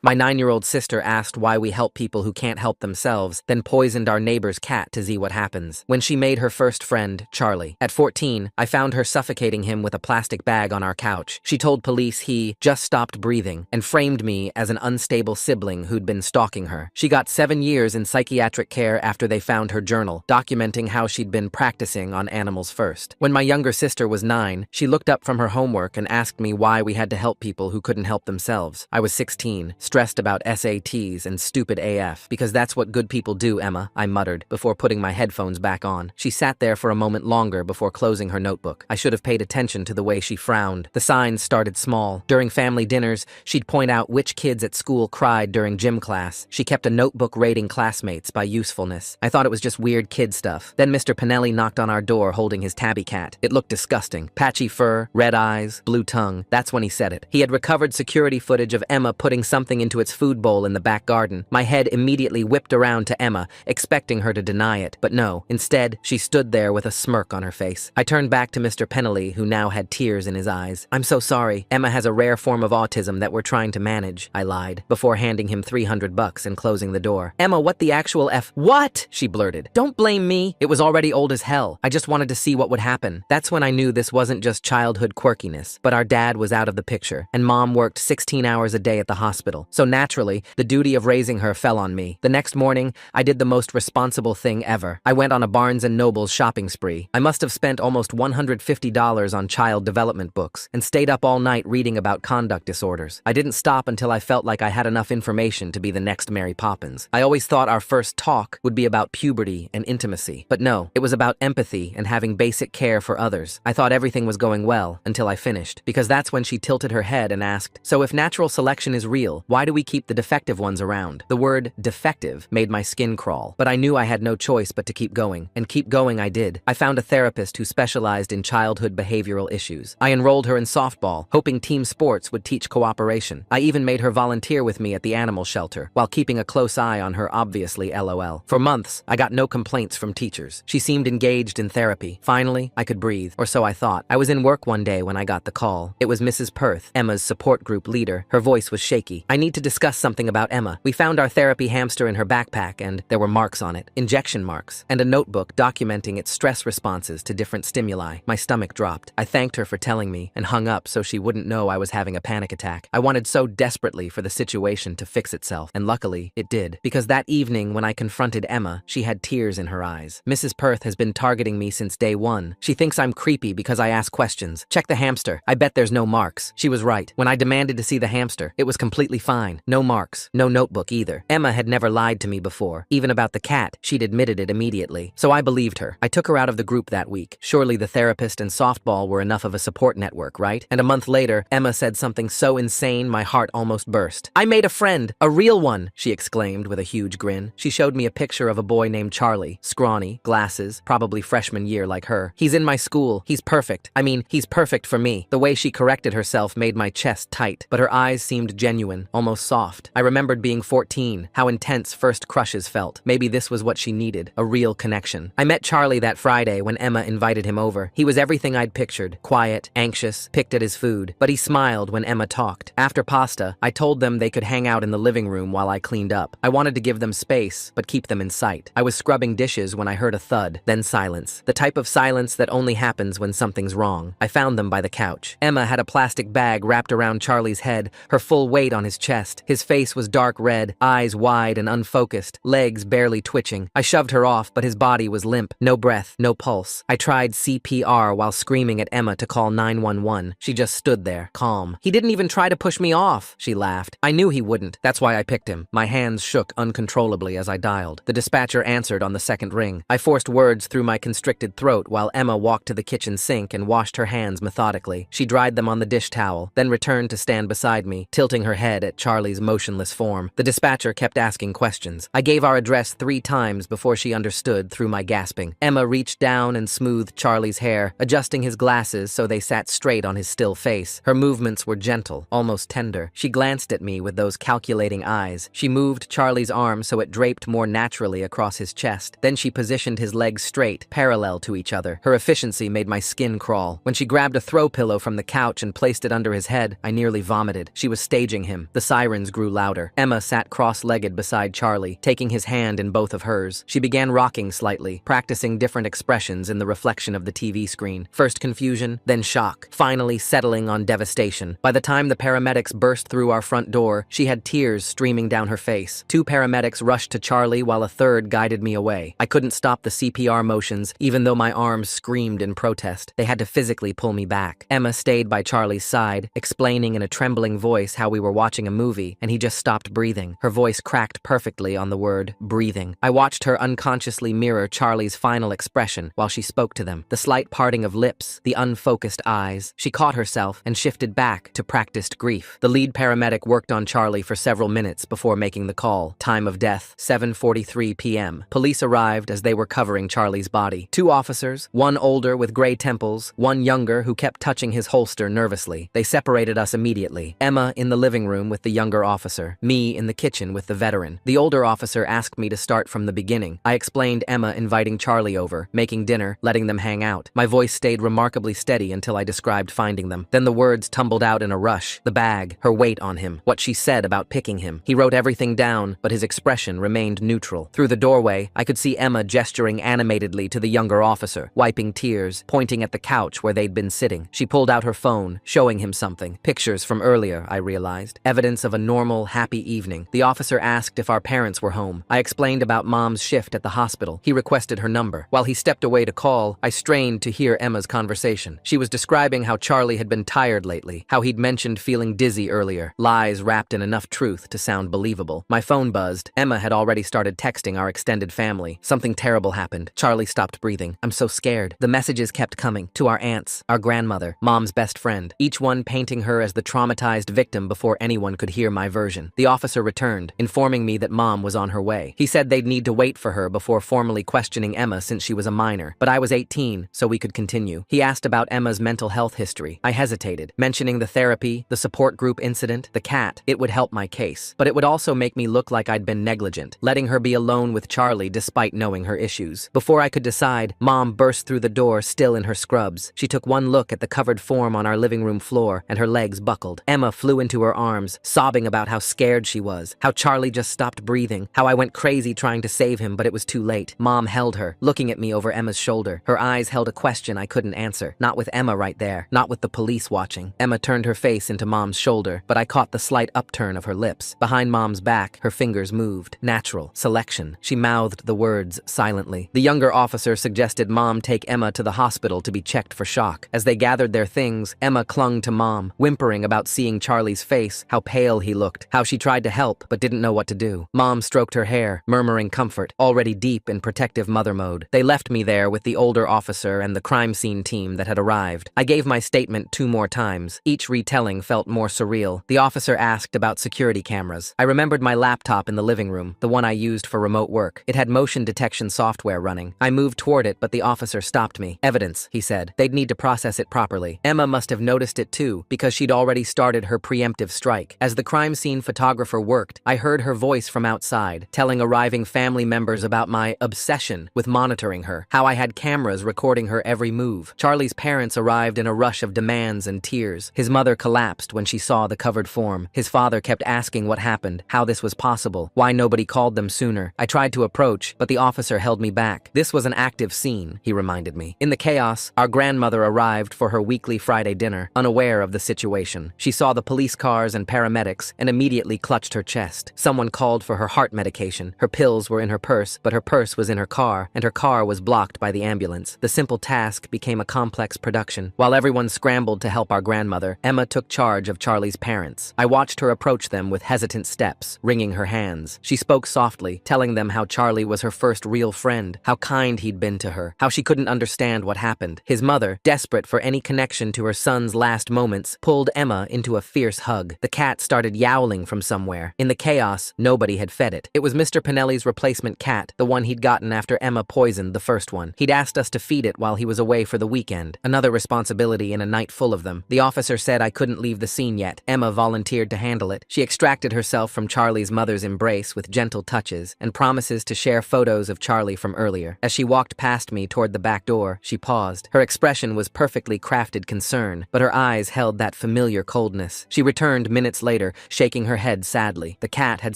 My 9-year-old sister asked why we help people who can't help themselves, then poisoned our neighbor's cat to see what happens. When she made her first friend, Charlie. At 14, I found her suffocating him with a plastic bag on our couch. She told police he just stopped breathing and framed me as an unstable sibling who'd been stalking her. She got 7 years in psychiatric care after they found her journal, documenting how she'd been practicing on animals first. When my younger sister was 9, she looked up from her homework and asked me why we had to help people who couldn't help themselves. I was 16, stressed about SATs and stupid AF. Because that's what good people do, Emma, I muttered, before putting my headphones back on. She sat there for a moment longer before closing her notebook. I should have paid attention to the way she frowned. The signs started small. During family dinners, she'd point out which kids at school cried during gym class. She kept a notebook rating classmates by usefulness. I thought it was just weird kid stuff. Then Mr. Pinelli knocked on our door holding his tabby cat. It looked disgusting. Patchy fur, red eyes, blue tongue. That's when he said it. He had recovered security footage of Emma putting something into its food bowl in the back garden. My head immediately whipped around to Emma, expecting her to deny it. But no, instead, she stood there with a smirk on her face. I turned back to Mr. Pinelli, who now had tears in his eyes. "I'm so sorry. Emma has a rare form of autism that we're trying to manage," I lied, before handing him $300 and closing the door. "Emma, what the actual F— What?" she blurted. "Don't blame me. It was already old as hell. I just wanted to see what would happen." That's when I knew this wasn't just childhood quirkiness, but our dad was out of the picture, and Mom worked 16 hours a day at the hospital. So naturally, the duty of raising her fell on me. The next morning, I did the most responsible thing ever. I went on a Barnes & Noble shopping spree. I must have spent almost $150 on child development books, and stayed up all night reading about conduct disorders. I didn't stop until I felt like I had enough information to be the next Mary Poppins. I always thought our first talk would be about puberty and intimacy. But no, it was about empathy and having basic care for others. I thought everything was going well until I finished, because that's when she tilted her head and asked, "So if natural selection is real, why do we keep the defective ones around?" The word defective made my skin crawl, but I knew I had no choice but to keep going, and keep going I did. I found a therapist who specialized in childhood behavioral issues. I enrolled her in softball, hoping team sports would teach cooperation. I even made her volunteer with me at the animal shelter, while keeping a close eye on her obviously LOL. For months, I got no complaints from teachers. She seemed engaged in therapy. Finally, I could breathe, or so I thought. I was in work one day when I got the call. It was Mrs. Perth, Emma's support group leader. Her voice was shaky. "I need to discuss something about Emma. We found our therapy hamster in her backpack, and there were marks on it. Injection marks. And a notebook documenting its stress responses to different stimuli." My stomach dropped. I thanked her for telling me, and hung up so she wouldn't know I was having a panic attack. I wanted so desperately for the situation to fix itself, and luckily, it did. Because that evening when I confronted Emma, she had tears in her eyes. "Mrs. Perth has been targeting me since day one. She thinks I'm creepy because I ask questions. Check the hamster. I bet there's no marks." She was right. When I demanded to see the hamster, it was completely fine. No marks. No notebook either. Emma had never lied to me before. Even about the cat, she'd admitted it immediately. So I believed her. I took her out of the group that week. Surely the therapist and softball were enough of a support network, right? And a month later, Emma said something so insane my heart almost burst. "I made a friend. A real one," she exclaimed with a huge grin. She showed me a picture of a boy named Charlie. Scrawny, glasses, probably freshman year like her. "He's in my school. He's perfect. I mean, he's perfect for me." The way she corrected herself made my chest tight, but her eyes seemed genuine, almost soft. I remembered being 14, how intense first crushes felt. Maybe this was what she needed, a real connection. I met Charlie that Friday when Emma invited him over. He was everything I'd pictured. Quiet, anxious, picked at his food. But he smiled when Emma talked. After pasta, I told them they could hang out in the living room while I cleaned up. I wanted to give them space, but keep them in sight. I was scrubbing dishes when I heard a thud, then silence. The type of silence that only happens when something's wrong. I found them by the couch. Emma had a plastic bag wrapped around Charlie's head, her full weight on his chest. His face was dark red, eyes wide and unfocused, legs barely twitching. I shoved her off, but his body was limp. No breath, no pulse. I tried CPR while screaming at Emma to call 911. She just stood there, calm. "He didn't even try to push me off," she laughed. "I knew he wouldn't. That's why I picked him." My hands shook uncontrollably as I dialed. The dispatcher answered on the second ring. I forced words through my constricted throat while Emma walked to the kitchen sink and washed her hands methodically. She dried them on the dish towel, then returned to stand beside me, tilting her head at Charlie's motionless form. The dispatcher kept asking questions. I gave our address 3 times before she understood through my gasping. Emma reached down and smoothed Charlie's hair, adjusting his glasses so they sat straight on his still face. Her movements were gentle, almost tender. She glanced at me with those calculating eyes. She moved Charlie's arm so it draped more naturally across his chest. Then she positioned his legs straight, parallel to each other. Her efficiency made my skin crawl. When she grabbed a throw pillow from the couch and placed it under his head, I nearly vomited. She was staging him. The sirens grew louder. Emma sat cross-legged beside Charlie, taking his hand in both of hers. She began rocking slightly, practicing different expressions in the reflection of the TV screen. First confusion, then shock, finally settling on devastation. By the time the paramedics burst through our front door, she had tears streaming down her face. 2 paramedics rushed to Charlie while a third guided me away. I couldn't stop the CPR motions, even though my arms screamed in protest. They had to physically pull me back. Emma stayed by Charlie's side, explaining in a trembling voice how we were watching a movie, and he just stopped breathing. Her voice cracked perfectly on the word breathing. I watched her unconsciously mirror Charlie's final expression while she spoke to them. The slight parting of lips, the unfocused eyes. She caught herself and shifted back to practiced grief. The lead paramedic worked on Charlie for several minutes before making the call. Time of death, 7:43 p.m. Police arrived as they were covering Charlie's body. 2 officers, one older with gray temples, one younger who kept touching his holster nervously. They separated us immediately. Emma in the living room with the younger officer, me in the kitchen with the veteran. The older officer asked me to start from the beginning. I explained Emma inviting Charlie over, making dinner, letting them hang out. My voice stayed remarkably steady until I described finding them. Then the words tumbled out in a rush. The bag, her weight on him, what she said about picking him. He wrote everything down, but his expression remained neutral. Through the doorway, I could see Emma gesturing animatedly to the younger officer, wiping tears, pointing at the couch where they'd been sitting. She pulled out her phone, showing him something. Pictures from earlier, I realized. Evidence of a normal, happy evening. The officer asked if our parents were home. I explained about Mom's shift at the hospital. He requested her number. While he stepped away to call, I strained to hear Emma's conversation. She was describing how Charlie had been tired lately, how he'd mentioned feeling dizzy earlier, lies wrapped in enough truth to sound believable. My phone buzzed. Emma had already started texting our extended family. Something terrible happened. Charlie stopped breathing. I'm so scared. The messages kept coming. To our aunts, our grandmother, Mom's best friend, each one painting her as the traumatized victim before anyone could hear my version. The officer returned, informing me that Mom was on her way. He said they'd need to wait for her before formally questioning Emma since she was a minor, but I was 18, so we could continue. He asked about Emma's mental health history. I hesitated, mentioning the therapy, the support group incident, the cat. It would help my case, but it would also make me look like I'd been negligent, letting her be alone with Charlie despite knowing her issues. Before I could decide, Mom burst through the door, still in her scrubs. She took one look at the covered form on our living room floor, and her legs buckled. Emma flew into her arms, sobbing about how scared she was, how Charlie just stopped breathing, how I went crazy trying to save him, but it was too late. Mom held her, looking at me over Emma's shoulder. Her eyes held a question I couldn't answer. Not with Emma right there, not with the police watching. Emma turned her face into Mom's shoulder, but I caught the slight upturn of her lips. Behind Mom's back, her fingers moved. Natural. Selection. She mouthed the words silently. The younger officer suggested Mom take Emma to the hospital to be checked for shock. As they gathered their things, Emma clung to Mom, whimpering about seeing Charlie's face, how pale he looked, how she tried to help but didn't know what to do. Mom stroked her hair, murmuring comfort, already deep in protective mother mode. They left me there with the older officer and the crime scene team that had arrived. I gave my statement 2 more times. Each retelling felt more surreal. The officer asked about security cameras. I remembered my laptop in the living room, the one I used for remote work. It had motion detection software running. I moved toward it, but the officer stopped me. Evidence, he said. They'd need to process it properly. Emma must have noticed it too, because she'd already started her preemptive strike. As the crime scene photographer worked, I heard her voice from outside, telling arriving family members about my obsession with monitoring her, how I had cameras recording her every move. Charlie's parents arrived in a rush of demands and tears. His mother collapsed when she saw the covered form. His father kept asking what happened, how this was possible, why nobody called them sooner. I tried to approach, but the officer held me back. This was an active scene, he reminded me. In the chaos, our grandmother arrived for her weekly Friday dinner, unaware of the situation. She saw the police cars and paramedics and immediately clutched her chest. Someone called for her heart medication. Her pills were in her purse, but her purse was in her car, and her car was blocked by the ambulance. The simple task became a complex production. While everyone scrambled to help our grandmother, Emma took charge of Charlie's parents. I watched her approach them with hesitant steps, wringing her hands. She spoke softly, telling them how Charlie was her first real friend, how kind he'd been to her, how she couldn't understand what happened. His mother, desperate for any connection to her son's last moments, pulled Emma into a fierce hug. The cat started yowling from somewhere. In the chaos, nobody had fed it. It was Mr. Pinelli's replacement cat, the one he'd gotten after Emma poisoned the first one. He'd asked us to feed it while he was away for the weekend. Another responsibility in a night full of them. The officer said I couldn't leave the scene yet. Emma volunteered to handle it. She extracted herself from Charlie's mother's embrace with gentle touches and promises to share photos of Charlie from earlier. As she walked past me toward the back door, she paused. Her expression was perfectly crafted concern, but her eyes held that familiar coldness. She returned minutes later later, shaking her head sadly. The cat had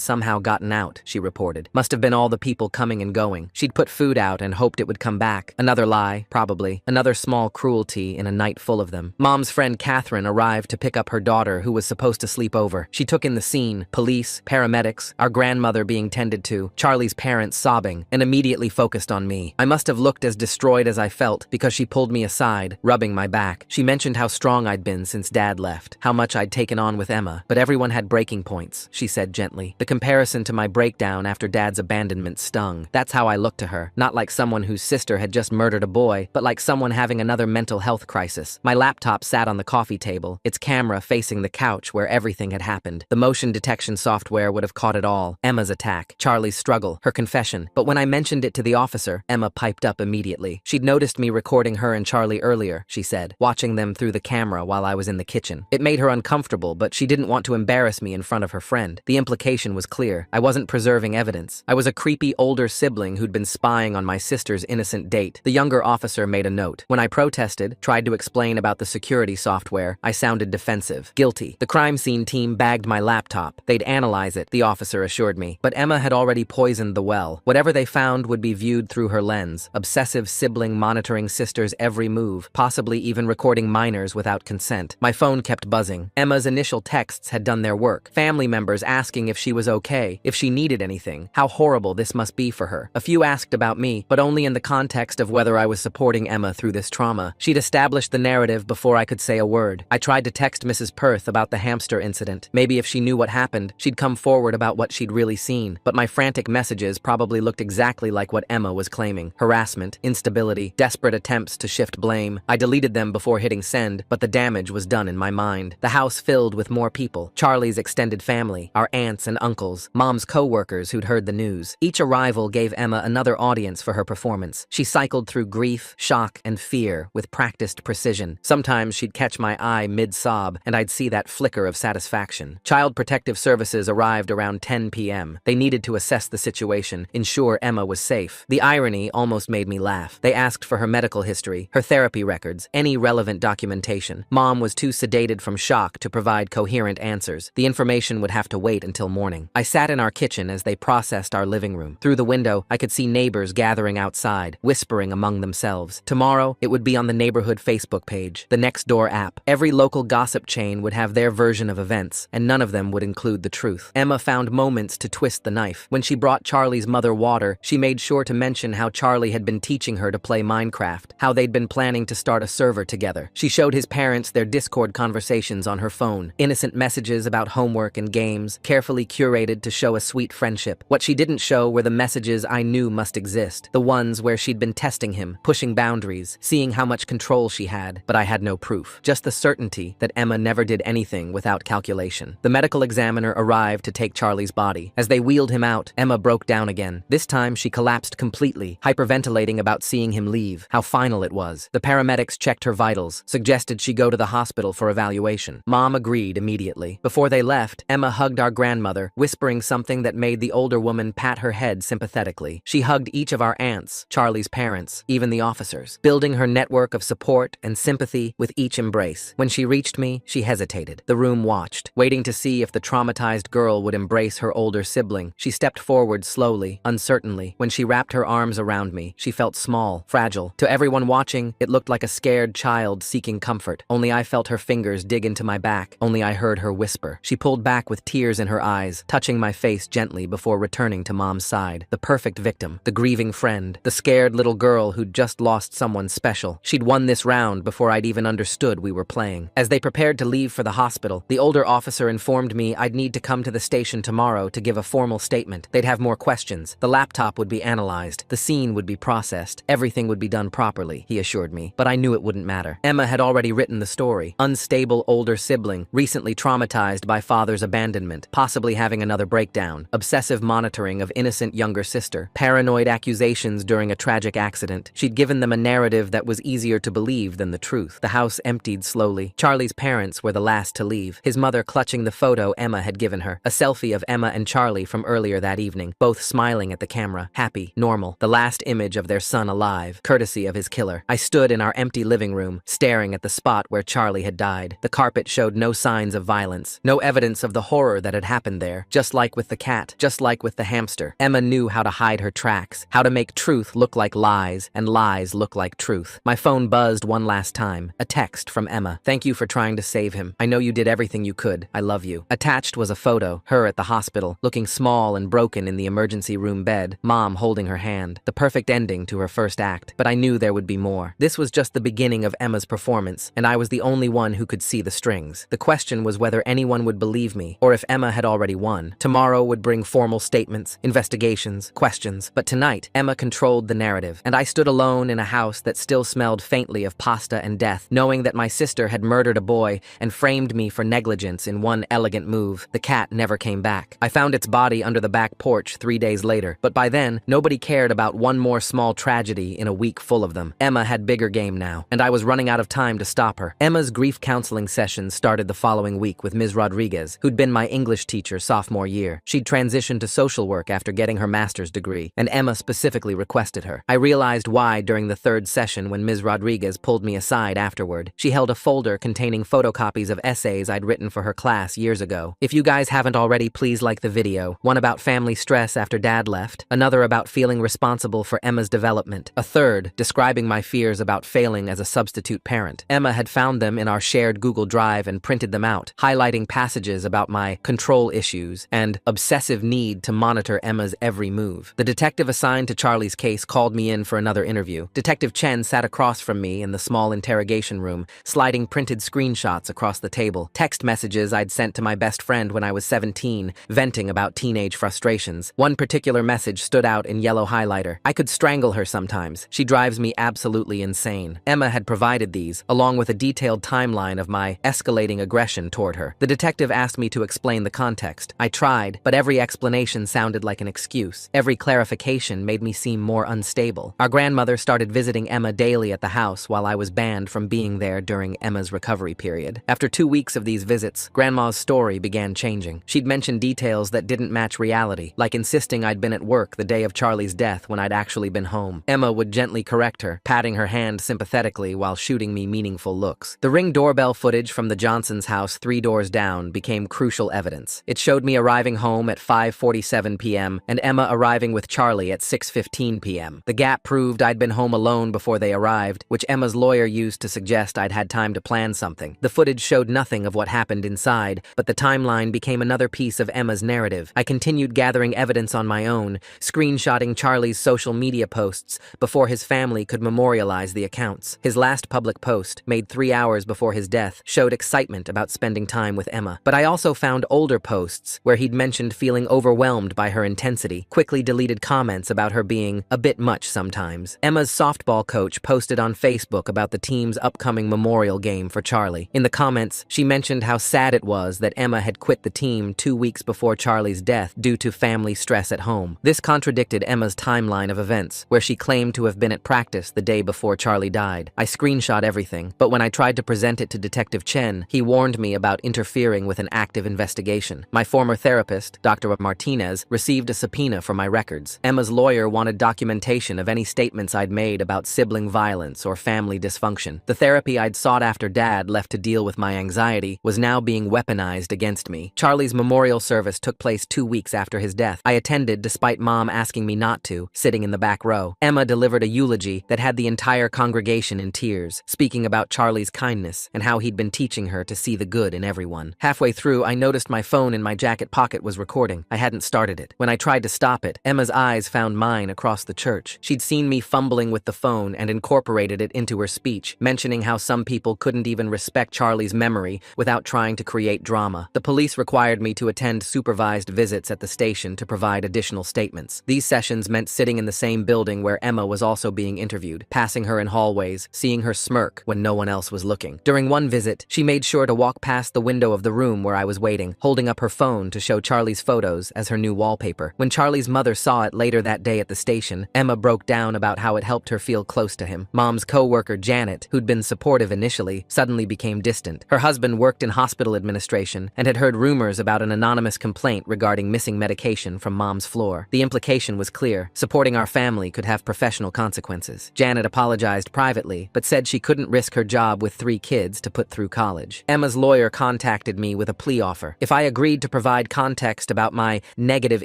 somehow gotten out, she reported. Must have been all the people coming and going. She'd put food out and hoped it would come back. Another lie, probably. Another small cruelty in a night full of them. Mom's friend Catherine arrived to pick up her daughter, who was supposed to sleep over. She took in the scene: police, paramedics, our grandmother being tended to, Charlie's parents sobbing, and immediately focused on me. I must have looked as destroyed as I felt because she pulled me aside, rubbing my back. She mentioned how strong I'd been since Dad left, how much I'd taken on with Emma, but everyone had breaking points, she said gently. The comparison to my breakdown after Dad's abandonment stung. That's how I looked to her, not like someone whose sister had just murdered a boy, but like someone having another mental health crisis. My laptop sat on the coffee table, its camera facing the couch where everything had happened. The motion detection software would have caught it all. Emma's attack, Charlie's struggle, her confession. But when I mentioned it to the officer, Emma piped up immediately. She'd noticed me recording her and Charlie earlier, she said, watching them through the camera while I was in the kitchen. It made her uncomfortable, but she didn't want to embarrass me in front of her friend. The implication was clear. I wasn't preserving evidence. I was a creepy older sibling who'd been spying on my sister's innocent date. The younger officer made a note. When I protested, tried to explain about the security software, I sounded defensive. Guilty. The crime scene team bagged my laptop. They'd analyze it, the officer assured me. But Emma had already poisoned the well. Whatever they found would be viewed through her lens. Obsessive sibling monitoring sister's every move, possibly even recording minors without consent. My phone kept buzzing. Emma's initial texts had done their work. Family members asking if she was okay, if she needed anything. How horrible this must be for her. A few asked about me, but only in the context of whether I was supporting Emma through this trauma. She'd established the narrative before I could say a word. I tried to text Mrs. Perth about the hamster incident. Maybe if she knew what happened, she'd come forward about what she'd really seen. But my frantic messages probably looked exactly like what Emma was claiming. Harassment, instability, desperate attempts to shift blame. I deleted them before hitting send, but the damage was done in my mind. The house filled with more people. Charlie's extended family, our aunts and uncles, Mom's co-workers who'd heard the news. Each arrival gave Emma another audience for her performance. She cycled through grief, shock, and fear with practiced precision. Sometimes she'd catch my eye mid-sob, and I'd see that flicker of satisfaction. Child Protective Services arrived around 10 p.m. They needed to assess the situation, ensure Emma was safe. The irony almost made me laugh. They asked for her medical history, her therapy records, any relevant documentation. Mom was too sedated from shock to provide coherent answers. The information would have to wait until morning. I sat in our kitchen as they processed our living room. Through the window, I could see neighbors gathering outside, whispering among themselves. Tomorrow, it would be on the neighborhood Facebook page, the Nextdoor app. Every local gossip chain would have their version of events, and none of them would include the truth. Emma found moments to twist the knife. When she brought Charlie's mother water, she made sure to mention how Charlie had been teaching her to play Minecraft, how they'd been planning to start a server together. She showed his parents their Discord conversations on her phone, innocent messages about homework and games, carefully curated to show a sweet friendship. What she didn't show were the messages I knew must exist, the ones where she'd been testing him, pushing boundaries, seeing how much control she had, but I had no proof. Just the certainty that Emma never did anything without calculation. The medical examiner arrived to take Charlie's body. As they wheeled him out, Emma broke down again. This time she collapsed completely, hyperventilating about seeing him leave, how final it was. The paramedics checked her vitals, suggested she go to the hospital for evaluation. Mom agreed immediately. Before they left, Emma hugged our grandmother, whispering something that made the older woman pat her head sympathetically. She hugged each of our aunts, Charlie's parents, even the officers, building her network of support and sympathy with each embrace. When she reached me, she hesitated. The room watched, waiting to see if the traumatized girl would embrace her older sibling. She stepped forward slowly, uncertainly. When she wrapped her arms around me, she felt small, fragile. To everyone watching, it looked like a scared child seeking comfort. Only I felt her fingers dig into my back. Only I heard her whisper. She pulled back with tears in her eyes, touching my face gently before returning to Mom's side. The perfect victim, the grieving friend, the scared little girl who'd just lost someone special. She'd won this round before I'd even understood we were playing. As they prepared to leave for the hospital, the older officer informed me I'd need to come to the station tomorrow to give a formal statement. They'd have more questions. The laptop would be analyzed. The scene would be processed. Everything would be done properly, he assured me. But I knew it wouldn't matter. Emma had already written the story. Unstable older sibling, recently traumatized by father's abandonment, possibly having another breakdown, obsessive monitoring of innocent younger sister, paranoid accusations during a tragic accident. She'd given them a narrative that was easier to believe than the truth. The house emptied slowly. Charlie's parents were the last to leave, his mother clutching the photo Emma had given her, a selfie of Emma and Charlie from earlier that evening, both smiling at the camera, happy, normal, the last image of their son alive, courtesy of his killer. I stood in our empty living room, staring at the spot where Charlie had died. The carpet showed no signs of violence, house. No evidence of the horror that had happened there. Just like with the cat, just like with the hamster. Emma knew how to hide her tracks, how to make truth look like lies and lies look like truth. My phone buzzed one last time. A text from Emma. "Thank you for trying to save him. I know you did everything you could. I love you." Attached was a photo, her at the hospital, looking small and broken in the emergency room bed, Mom holding her hand. The perfect ending to her first act. But I knew there would be more. This was just the beginning of Emma's performance, and I was the only one who could see the strings. The question was whether anyone would believe me, or if Emma had already won. Tomorrow would bring formal statements, investigations, questions. But tonight, Emma controlled the narrative, and I stood alone in a house that still smelled faintly of pasta and death, knowing that my sister had murdered a boy and framed me for negligence in one elegant move. The cat never came back. I found its body under the back porch 3 days later, but by then, nobody cared about one more small tragedy in a week full of them. Emma had bigger game now, and I was running out of time to stop her. Emma's grief counseling sessions started the following week with Ms. Rodriguez, who'd been my English teacher sophomore year. She'd transitioned to social work after getting her master's degree, and Emma specifically requested her. I realized why during the third session when Ms. Rodriguez pulled me aside afterward. She held a folder containing photocopies of essays I'd written for her class years ago. If you guys haven't already, please like the video. One about family stress after Dad left, another about feeling responsible for Emma's development, a third describing my fears about failing as a substitute parent. Emma had found them in our shared Google Drive and printed them out, highlighting passages about my control issues and obsessive need to monitor Emma's every move. The detective assigned to Charlie's case called me in for another interview. Detective Chen sat across from me in the small interrogation room, sliding printed screenshots across the table. Text messages I'd sent to my best friend when I was 17, venting about teenage frustrations. One particular message stood out in yellow highlighter. "I could strangle her sometimes. She drives me absolutely insane." Emma had provided these, along with a detailed timeline of my escalating aggression toward her. The detective asked me to explain the context. I tried, but every explanation sounded like an excuse. Every clarification made me seem more unstable. Our grandmother started visiting Emma daily at the house while I was banned from being there during Emma's recovery period. After 2 weeks of these visits, Grandma's story began changing. She'd mention details that didn't match reality, like insisting I'd been at work the day of Charlie's death when I'd actually been home. Emma would gently correct her, patting her hand sympathetically while shooting me meaningful looks. The Ring doorbell footage from the Johnsons' house 3 doors down became crucial evidence. It showed me arriving home at 5:47 p.m. and Emma arriving with Charlie at 6:15 p.m. The gap proved I'd been home alone before they arrived, which Emma's lawyer used to suggest I'd had time to plan something. The footage showed nothing of what happened inside, but the timeline became another piece of Emma's narrative. I continued gathering evidence on my own, screenshotting Charlie's social media posts before his family could memorialize the accounts. His last public post, made 3 hours before his death, showed excitement about spending time with Emma. But I also found older posts where he'd mentioned feeling overwhelmed by her intensity, quickly deleted comments about her being a bit much sometimes. Emma's softball coach posted on Facebook about the team's upcoming memorial game for Charlie. In the comments, she mentioned how sad it was that Emma had quit the team 2 weeks before Charlie's death due to family stress at home. This contradicted Emma's timeline of events, where she claimed to have been at practice the day before Charlie died. I screenshot everything, but when I tried to present it to Detective Chen, he warned me about interfering with an active investigation. My former therapist, Dr. Martinez, received a subpoena for my records. Emma's lawyer wanted documentation of any statements I'd made about sibling violence or family dysfunction. The therapy I'd sought after Dad left to deal with my anxiety was now being weaponized against me. Charlie's memorial service took place 2 weeks after his death. I attended despite Mom asking me not to, sitting in the back row. Emma delivered a eulogy that had the entire congregation in tears, speaking about Charlie's kindness and how he'd been teaching her to see the good in everyone. Halfway through, I noticed my phone in my jacket pocket was recording. I hadn't started it. When I tried to stop it, Emma's eyes found mine across the church. She'd seen me fumbling with the phone and incorporated it into her speech, mentioning how some people couldn't even respect Charlie's memory without trying to create drama. The police required me to attend supervised visits at the station to provide additional statements. These sessions meant sitting in the same building where Emma was also being interviewed, passing her in hallways, seeing her smirk when no one else was looking. During one visit, she made sure to walk past the window of the room where I was waiting, holding up her phone to show Charlie's photos as her new wallpaper. When Charlie's mother saw it later that day at the station, Emma broke down about how it helped her feel close to him. Mom's co-worker Janet, who'd been supportive initially, suddenly became distant. Her husband worked in hospital administration and had heard rumors about an anonymous complaint regarding missing medication from Mom's floor. The implication was clear. Supporting our family could have professional consequences. Janet apologized privately, but said she couldn't risk her job with 3 kids to put through college. Emma's lawyer contacted contacted me with a plea offer. If I agreed to provide context about my negative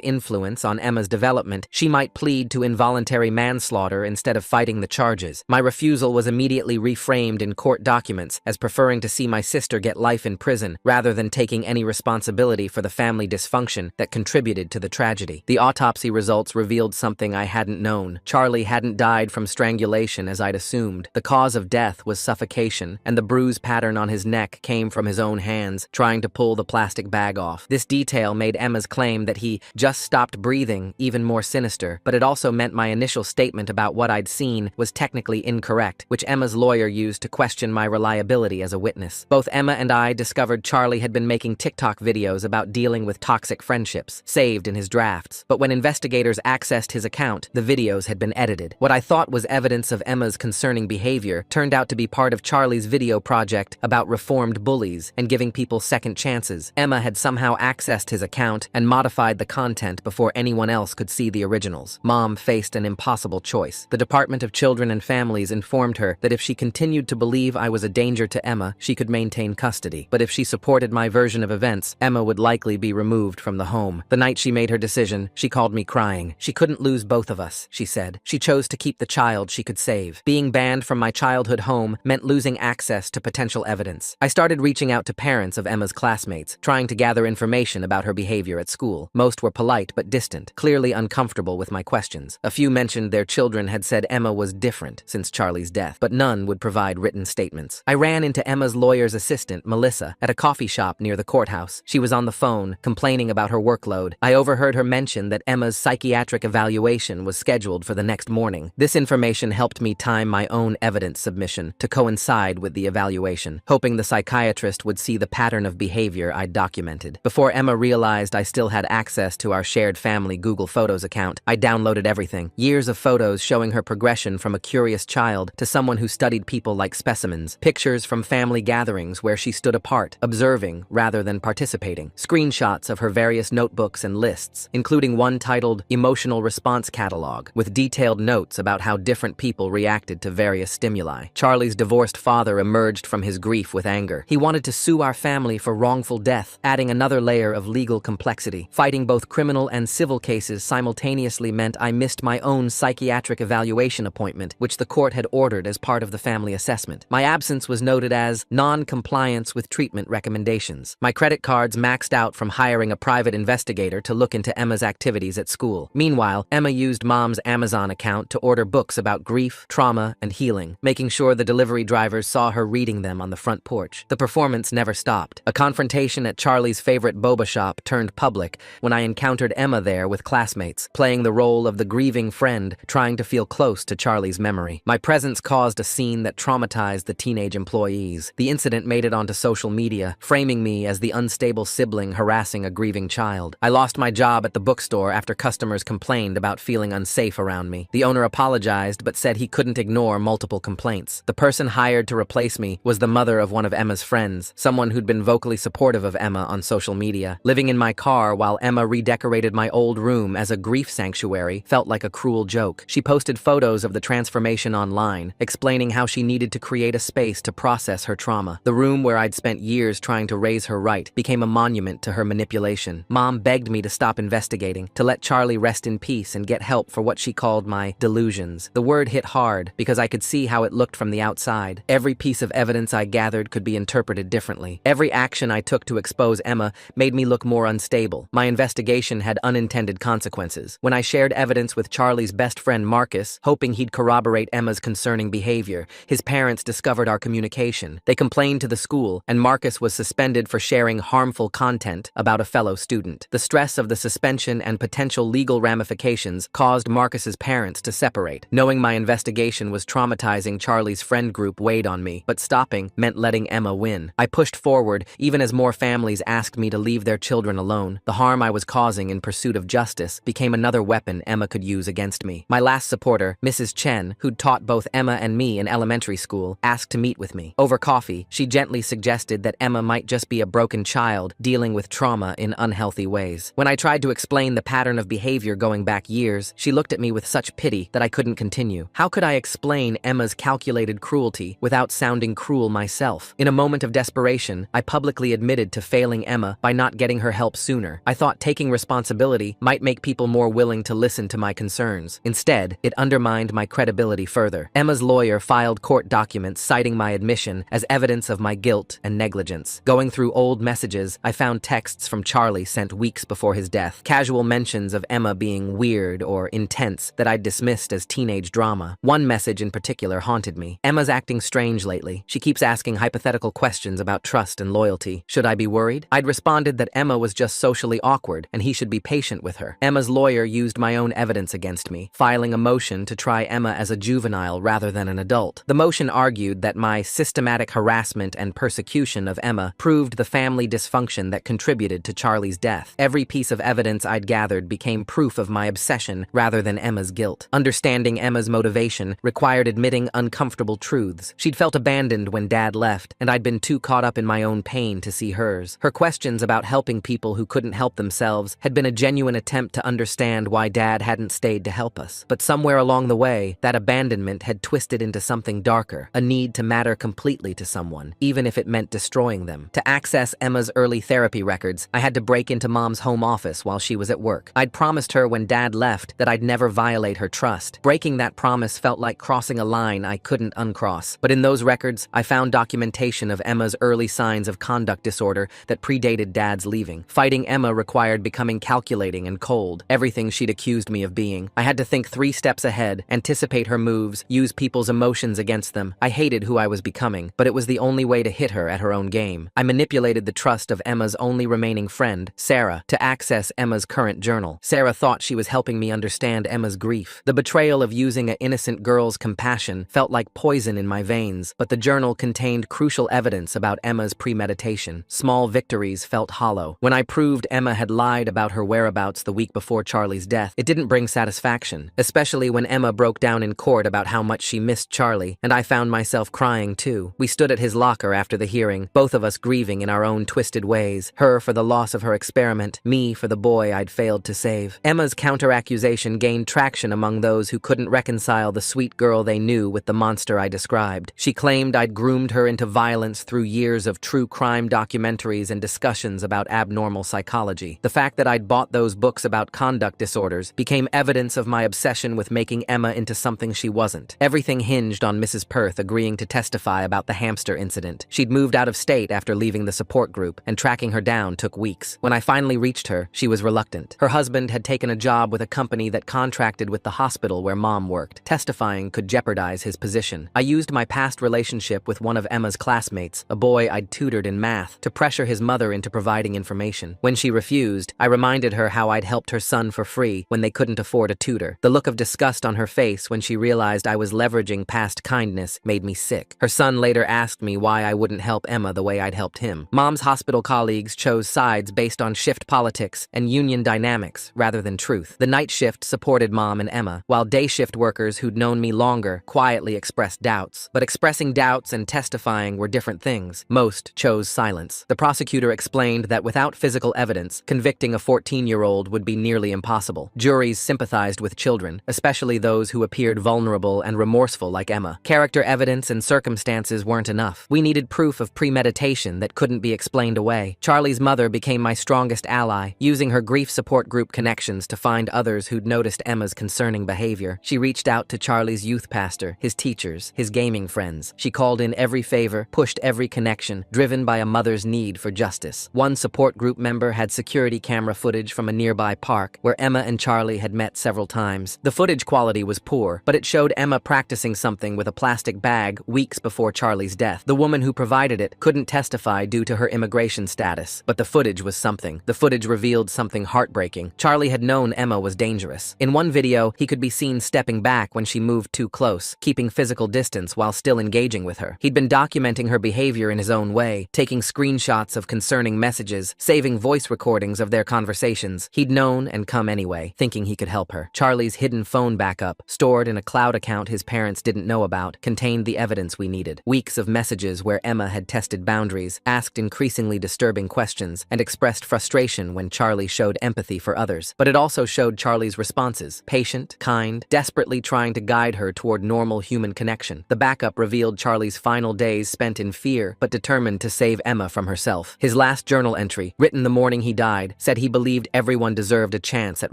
influence on Emma's development, she might plead to involuntary manslaughter instead of fighting the charges. My refusal was immediately reframed in court documents as preferring to see my sister get life in prison rather than taking any responsibility for the family dysfunction that contributed to the tragedy. The autopsy results revealed something I hadn't known. Charlie hadn't died from strangulation as I'd assumed. The cause of death was suffocation, and the bruise pattern on his neck came from his own hands, trying to pull the plastic bag off. This detail made Emma's claim that he just stopped breathing even more sinister, but it also meant my initial statement about what I'd seen was technically incorrect, which Emma's lawyer used to question my reliability as a witness. Both Emma and I discovered Charlie had been making TikTok videos about dealing with toxic friendships, saved in his drafts. But when investigators accessed his account, the videos had been edited. What I thought was evidence of Emma's concerning behavior turned out to be part of Charlie's video project about reformed bullies and giving people second chances. Emma had somehow accessed his account and modified the content before anyone else could see the originals. Mom faced an impossible choice. The Department of Children and Families informed her that if she continued to believe I was a danger to Emma, she could maintain custody. But if she supported my version of events, Emma would likely be removed from the home. The night she made her decision, she called me crying. She couldn't lose both of us, she said. She chose to keep the child she could save. Being banned from my childhood home meant losing access to potential evidence. I started reaching out to parents of Emma's classmates, trying to gather information about her behavior at school. Most were polite but distant, clearly uncomfortable with my questions. A few mentioned their children had said Emma was different since Charlie's death, but none would provide written statements. I ran into Emma's lawyer's assistant, Melissa, at a coffee shop near the courthouse. She was on the phone, complaining about her workload. I overheard her mention that Emma's psychiatric evaluation was scheduled for the next morning. This information helped me time my own evidence submission to coincide with the evaluation, hoping the psychiatrist would see the pattern of behavior I'd documented. Before Emma realized I still had access to our shared family Google Photos account, I downloaded everything. Years of photos showing her progression from a curious child to someone who studied people like specimens. Pictures from family gatherings where she stood apart, observing rather than participating. Screenshots of her various notebooks and lists, including one titled Emotional Response Catalog, with detailed notes about how different people reacted to various stimuli. Charlie's divorced father emerged from his grief with anger. He wanted to sue our family for wrongful death, adding another layer of legal complexity. Fighting both criminal and civil cases simultaneously meant I missed my own psychiatric evaluation appointment, which the court had ordered as part of the family assessment. My absence was noted as non-compliance with treatment recommendations. My credit cards maxed out from hiring a private investigator to look into Emma's activities at school. Meanwhile, Emma used Mom's Amazon account to order books about grief, trauma, and healing, making sure the delivery drivers saw her reading them on the front porch. The performance never stopped. A confrontation at Charlie's favorite boba shop turned public when I encountered Emma there with classmates, playing the role of the grieving friend trying to feel close to Charlie's memory. My presence caused a scene that traumatized the teenage employees. The incident made it onto social media, framing me as the unstable sibling harassing a grieving child. I lost my job at the bookstore after customers complained about feeling unsafe around me. The owner apologized but said he couldn't ignore multiple complaints. The person hired to replace me was the mother of one of Emma's friends, someone who'd been vocally supportive of Emma on social media. Living in my car while Emma redecorated my old room as a grief sanctuary felt like a cruel joke. She posted photos of the transformation online, explaining how she needed to create a space to process her trauma. The room where I'd spent years trying to raise her right became a monument to her manipulation. Mom begged me to stop investigating, to let Charlie rest in peace and get help for what she called my delusions. The word hit hard because I could see how it looked from the outside. Every piece of evidence I gathered could be interpreted differently. Every action I took to expose Emma made me look more unstable. My investigation had unintended consequences. When I shared evidence with Charlie's best friend Marcus, hoping he'd corroborate Emma's concerning behavior, his parents discovered our communication. They complained to the school, and Marcus was suspended for sharing harmful content about a fellow student. The stress of the suspension and potential legal ramifications caused Marcus's parents to separate. Knowing my investigation was traumatizing, Charlie's friend group weighed on me, but stopping meant letting Emma win. I pushed forward, even as more families asked me to leave their children alone. The harm I was causing in pursuit of justice became another weapon Emma could use against me. My last supporter, Mrs. Chen, who'd taught both Emma and me in elementary school, asked to meet with me. Over coffee, she gently suggested that Emma might just be a broken child dealing with trauma in unhealthy ways. When I tried to explain the pattern of behavior going back years, she looked at me with such pity that I couldn't continue. How could I explain Emma's calculated cruelty without sounding cruel myself? In a moment of desperation, I publicly admitted to failing Emma by not getting her help sooner. I thought taking responsibility might make people more willing to listen to my concerns. Instead, it undermined my credibility further. Emma's lawyer filed court documents citing my admission as evidence of my guilt and negligence. Going through old messages, I found texts from Charlie sent weeks before his death, casual mentions of Emma being weird or intense that I'd dismissed as teenage drama. One message in particular haunted me. Emma's acting strange lately. She keeps asking hypothetical questions about trust and loyalty. Should I be worried? I'd responded that Emma was just socially awkward and he should be patient with her. Emma's lawyer used my own evidence against me, filing a motion to try Emma as a juvenile rather than an adult. The motion argued that my systematic harassment and persecution of Emma proved the family dysfunction that contributed to Charlie's death. Every piece of evidence I'd gathered became proof of my obsession rather than Emma's guilt. Understanding Emma's motivation required admitting uncomfortable truths. She'd felt abandoned when Dad left, and I'd been too caught up in my own pain to see hers. Her questions about helping people who couldn't help themselves had been a genuine attempt to understand why Dad hadn't stayed to help us. But somewhere along the way, that abandonment had twisted into something darker, a need to matter completely to someone, even if it meant destroying them. To access Emma's early therapy records, I had to break into Mom's home office while she was at work. I'd promised her when Dad left that I'd never violate her trust. Breaking that promise felt like crossing a line I couldn't uncross. But in those records, I found documentation of Emma's early signs of conduct disorder that predated Dad's leaving. Fighting Emma required becoming calculating and cold, everything she'd accused me of being. I had to think 3 steps ahead, anticipate her moves, use people's emotions against them. I hated who I was becoming, but it was the only way to hit her at her own game. I manipulated the trust of Emma's only remaining friend, Sarah, to access Emma's current journal. Sarah thought she was helping me understand Emma's grief. The betrayal of using an innocent girl's compassion felt like poison in my veins, but the journal contained crucial evidence about Emma's premeditation. Small victories felt hollow. When I proved Emma had lied about her whereabouts the week before Charlie's death, it didn't bring satisfaction, especially when Emma broke down in court about how much she missed Charlie, and I found myself crying too. We stood at his locker after the hearing, both of us grieving in our own twisted ways, her for the loss of her experiment, me for the boy I'd failed to save. Emma's counter-accusation gained traction among those who couldn't reconcile the sweet girl they knew with the monster I described. She claimed I'd groomed her into violence through years of true crime documentaries and discussions about abnormal psychology. The fact that I'd bought those books about conduct disorders became evidence of my obsession with making Emma into something she wasn't. Everything hinged on Mrs. Perth agreeing to testify about the hamster incident. She'd moved out of state after leaving the support group, and tracking her down took weeks. When I finally reached her, she was reluctant. Her husband had taken a job with a company that contracted with the hospital where Mom worked. Testifying could jeopardize his position. I used my past relationship with one of Emma's classmates, a boy I'd tutored in math, to pressure his mother into providing information. When she refused, I reminded her how I'd helped her son for free when they couldn't afford a tutor. The look of disgust on her face when she realized I was leveraging past kindness made me sick. Her son later asked me why I wouldn't help Emma the way I'd helped him. Mom's hospital colleagues chose sides based on shift politics and union dynamics rather than truth. The night shift supported Mom and Emma, while day shift workers who'd known me longer quietly expressed doubts. But expressing doubts and testifying were different things. Most chose silence. The prosecutor explained that without physical evidence, convicting a 14-year-old would be nearly impossible. Juries sympathized with children, especially those who appeared vulnerable and remorseful like Emma. Character evidence and circumstances weren't enough. We needed proof of premeditation that couldn't be explained away. Charlie's mother became my strongest ally, using her grief support group connections to find others who'd noticed Emma's concerning behavior. She reached out to Charlie's youth pastor, his teachers, his gaming friends. She called in every favor, pushed every connection, driven by a mother's need for justice. One support group member had security camera footage from a nearby park where Emma and Charlie had met several times. The footage quality was poor, but it showed Emma practicing something with a plastic bag weeks before Charlie's death. The woman who provided it couldn't testify due to her immigration status, but the footage was something. The footage revealed something heartbreaking. Charlie had known Emma was dangerous. In one video, he could be seen stepping back when she moved too close, keeping physical distance while still engaging with her. He'd been documenting her behavior in his own way, taking screenshots of concerning messages, saving voice recordings of their conversations. He'd known and come anyway, thinking he could help her. Charlie's hidden phone backup, stored in a cloud account his parents didn't know about, contained the evidence we needed. Weeks of messages where Emma had tested boundaries, asked increasingly disturbing questions, and expressed frustration when Charlie showed empathy for others. But it also showed Charlie's responses, patient, kind, desperately trying to guide her toward normal human connection. The backup revealed Charlie's final days spent in fear, but determined to save Emma from herself. His last journal entry, written the morning he died, said he believed everyone deserved a chance at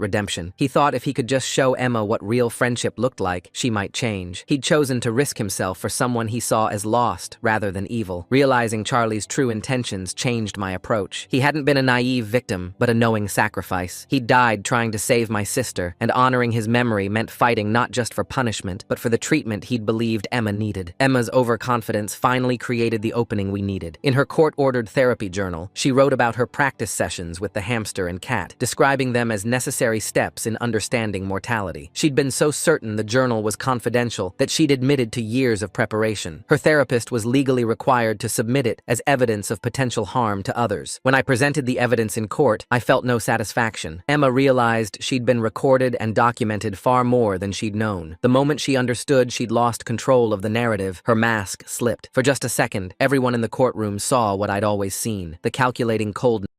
redemption. He thought if he could just show Emma what real friendship looked like, she might change. He'd chosen to risk himself for someone he saw as lost rather than evil. Realizing Charlie's true intentions changed my approach. He hadn't been a naive victim, but a knowing sacrifice. He died trying to save my sister, and honoring his memory meant fighting not just for punishment, but for the treatment he'd believed Emma needed. Emma's overconfidence finally created the opening we needed. In her court-ordered therapy journal, she wrote about her practice sessions with the hamster and cat, describing them as necessary steps in understanding mortality. She'd been so certain the journal was confidential that she'd admitted to years of preparation. Her therapist was legally required to submit it as evidence of potential harm to others. When I presented the evidence in court, I felt no satisfaction. Emma realized she'd been recorded and documented far more than she'd known. The moment she understood she'd lost control of the narrative, her mask slipped. For just a second, everyone in the courtroom saw what I'd always seen, the calculating coldness